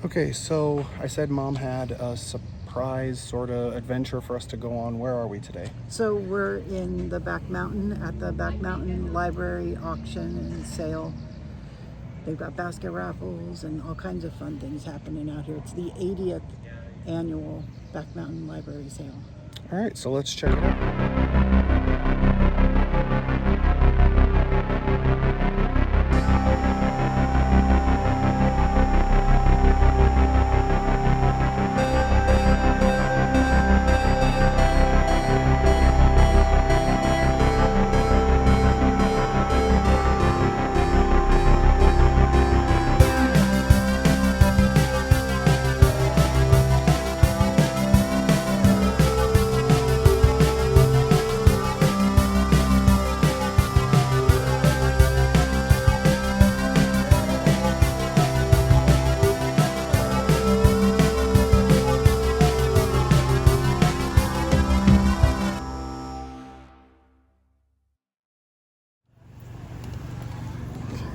Okay, so I said Mom had a surprise sort of adventure for us to go on. Where are we today? So we're in the Back Mountain at the Back Mountain Library auction and sale. They've got basket raffles and all kinds of fun things happening out here. It's the 80th annual Back Mountain Library sale. All right, so let's check it out.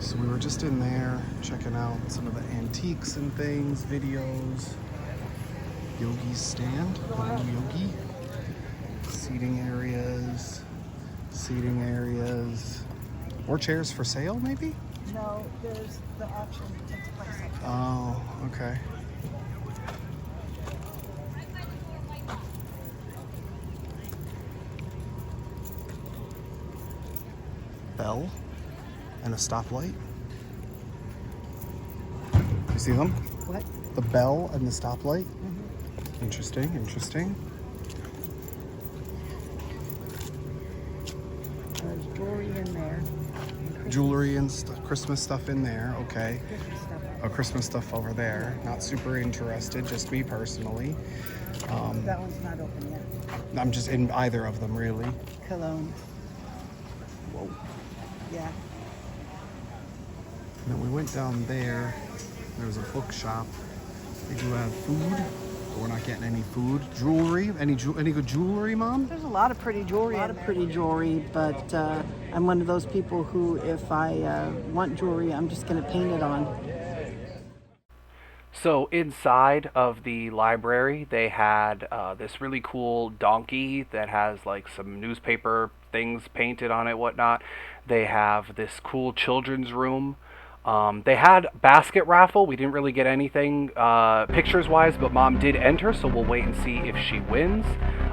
So we were just in there checking out some of the antiques and things, videos. Yogi's stand, hello Yogi. Seating areas. More chairs for sale, maybe? No, there's the auction that takes place up there. Oh, okay. Bell and a stoplight. You see them? What? The bell and the stoplight. Mm-hmm. Interesting. There's jewelry in there. Jewelry and Christmas stuff in there. Okay. Christmas stuff. Christmas stuff over there. Not super interested, just me personally. That one's not open yet. I'm just in either of them, really. Cologne. Whoa. Yeah. And then we went down there. There was a bookshop. They do have food, but we're not getting any food. Jewelry? Any good jewelry, Mom? There's a lot of pretty jewelry. But I'm one of those people who, if I want jewelry, I'm just going to paint it on. So inside of the library, they had this really cool donkey that has like some newspaper things painted on it, whatnot. They have this cool children's room. They had basket raffle. We didn't really get anything pictures-wise, but Mom did enter, so we'll wait and see if she wins.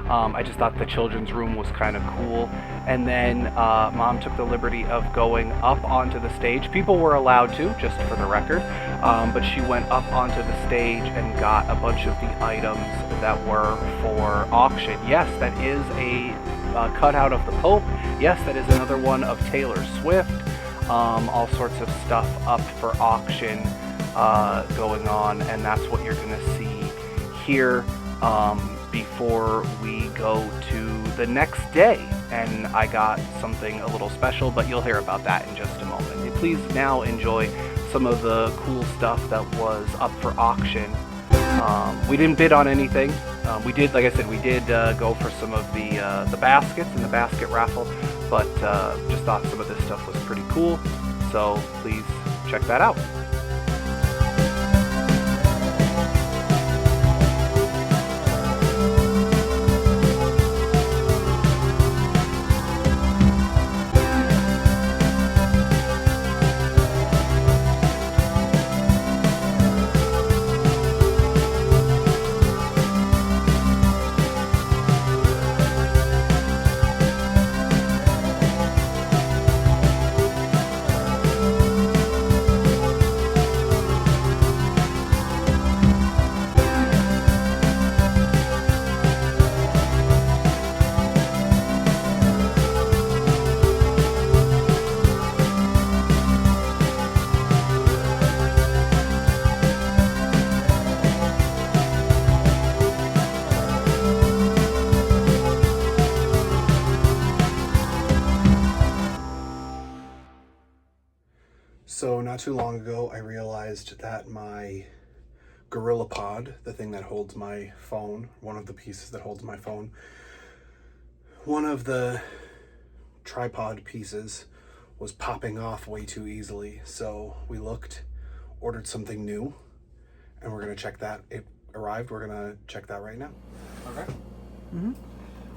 I just thought the children's room was kind of cool. And then Mom took the liberty of going up onto the stage. People were allowed to, just for the record, but she went up onto the stage and got a bunch of the items that were for auction. Yes, that is a cutout of the Pope. Yes, that is another one of Taylor Swift. All sorts of stuff up for auction going on, and that's what you're going to see here before we go to the next day. And I got something a little special, but you'll hear about that in just a moment. Please now enjoy some of the cool stuff that was up for auction. We didn't bid on anything. We did, like I said, we did go for some of the baskets and the basket raffle, but just thought some of this stuff was pretty cool, so please check that out. So not too long ago, I realized that my Gorilla Pod, the thing that holds my phone, one of the pieces that holds my phone, one of the tripod pieces was popping off way too easily. So we looked, ordered something new, and we're gonna check that. It arrived. We're gonna check that right now. Okay. Mm-hmm.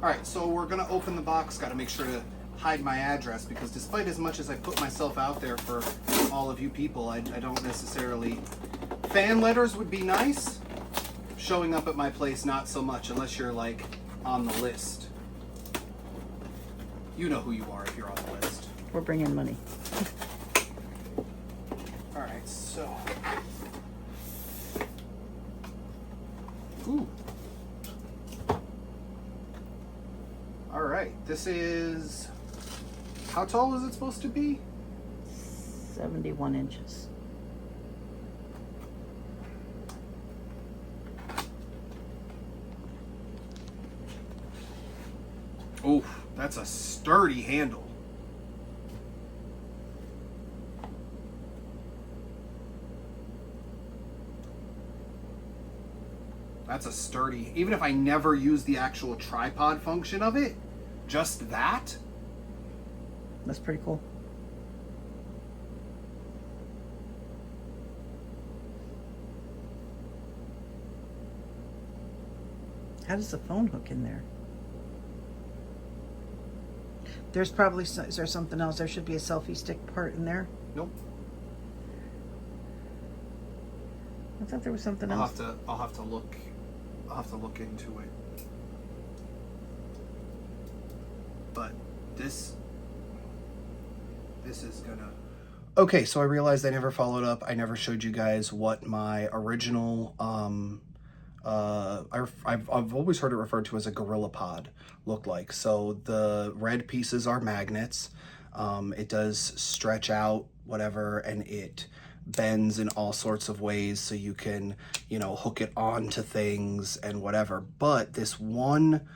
All right, so we're gonna open the box. Got to make sure to hide my address because despite as much as I put myself out there for all of you people, I don't necessarily. Fan letters would be nice. Showing up at my place, not so much, unless you're like on the list. You know who you are if you're on the list. We're bringing money. All right, so. Ooh. All right, this is. How tall is it supposed to be? 71 inches. Ooh, that's a sturdy handle. That's a sturdy, even if I never use the actual tripod function of it, just that. That's pretty cool. How does the phone hook in there? There's probably, is there something else? There should be a selfie stick part in there. Nope. I thought there was something I'll else. have to look into it. But this is gonna. Okay, so I realized I never followed up. I never showed you guys what my original I've always heard it referred to as a gorilla pod looked like. So the red pieces are magnets. It does stretch out whatever, and it bends in all sorts of ways so you can, hook it onto things and whatever. But this one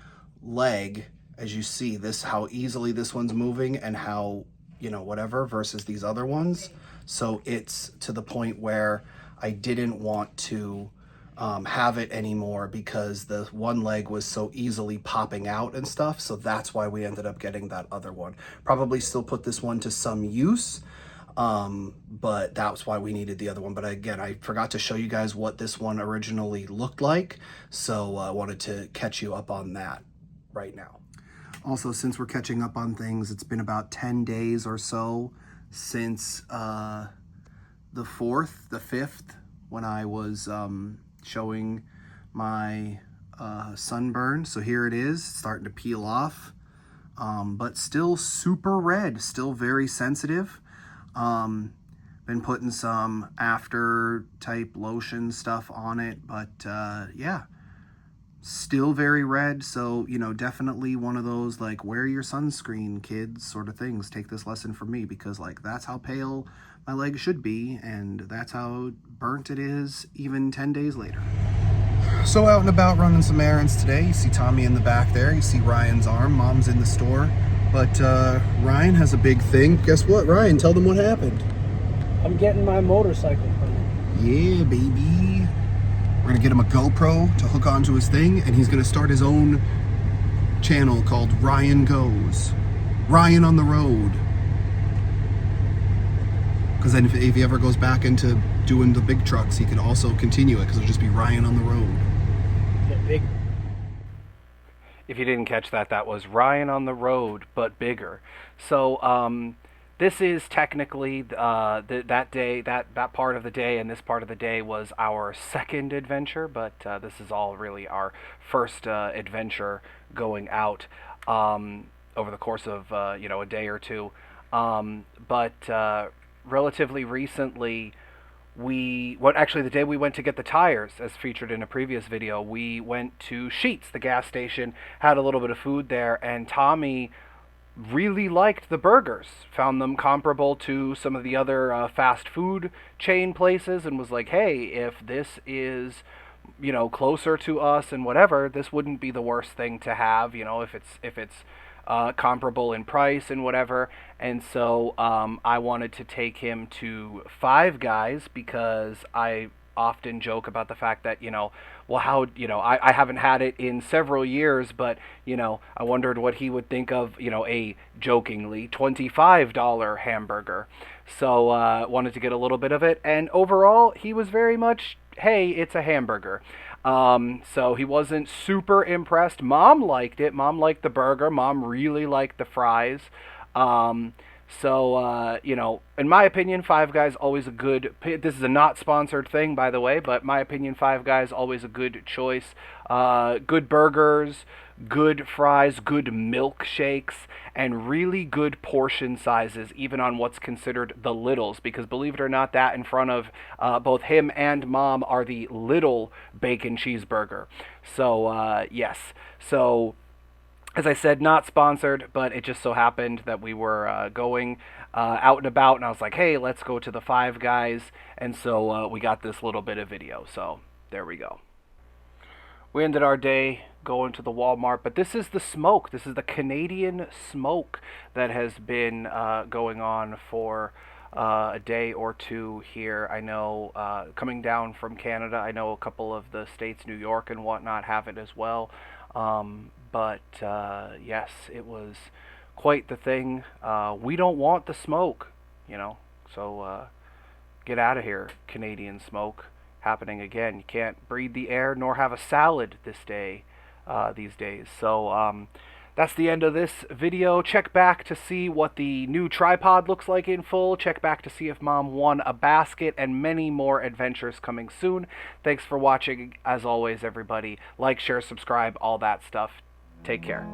leg, as you see, how easily this one's moving and how, whatever versus these other ones. So it's to the point where I didn't want to have it anymore because the one leg was so easily popping out and stuff. So that's why we ended up getting that other one. Probably still put this one to some use, but that's why we needed the other one. But again, I forgot to show you guys what this one originally looked like, so I wanted to catch you up on that right now. Also, since we're catching up on things, it's been about 10 days or so since the 5th, when I was showing my sunburn. So here it is, starting to peel off, but still super red, still very sensitive. Been putting some after type lotion stuff on it, but yeah, still very red. So, definitely one of those like wear your sunscreen, kids, sort of things. Take this lesson from me, because like that's how pale my leg should be, and that's how burnt it is even 10 days later. So out and about running some errands today. You see Tommy in the back there. You see Ryan's arm. Mom's in the store. But Ryan has a big thing. Guess what, Ryan? Tell them what happened. I'm getting my motorcycle printed. Yeah, baby. We're going to get him a GoPro to hook onto his thing, and he's going to start his own channel called Ryan Goes. Ryan on the road. Because then if he ever goes back into doing the big trucks, he could also continue it, because it'll just be Ryan on the road. Get big. If you didn't catch that, that was Ryan on the road, but bigger. So this is technically that day, that part of the day, and this part of the day was our second adventure, but this is all really our first adventure going out over the course of a day or two. But relatively recently, the day we went to get the tires, as featured in a previous video, we went to Sheetz, the gas station, had a little bit of food there, and Tommy really liked the burgers, found them comparable to some of the other fast food chain places, and was like, hey, if this is closer to us and whatever, this wouldn't be the worst thing to have, if it's comparable in price and whatever. And so I wanted to take him to Five Guys, because I often joke about the fact that, I haven't had it in several years, but, I wondered what he would think of, a jokingly $25 hamburger. So wanted to get a little bit of it. And overall, he was very much hey, it's a hamburger. So he wasn't super impressed. Mom liked it. Mom liked the burger. Mom really liked the fries. Um, you know, in my opinion, Five Guys always a good. This is a not sponsored thing, by the way, but my opinion, Five Guys always a good choice. Good burgers, good fries, good milkshakes, and really good portion sizes, even on what's considered the littles. Because believe it or not, that in front of both him and Mom are the little bacon cheeseburger. Yes. So as I said, not sponsored, but it just so happened that we were going out and about, and I was like, hey, let's go to the Five Guys. And so we got this little bit of video. So there we go. We ended our day going to the Walmart, but this is the smoke. This is the Canadian smoke that has been going on for a day or two here. I know coming down from Canada, I know a couple of the states, New York and whatnot, have it as well. Yes, it was quite the thing. We don't want the smoke, you know, so get out of here, Canadian smoke happening again. You can't breathe the air nor have a salad these days. So that's the end of this video. Check back to see what the new tripod looks like in full. Check back to see if Mom won a basket, and many more adventures coming soon. Thanks for watching. As always, everybody, like, share, subscribe, all that stuff. Take care.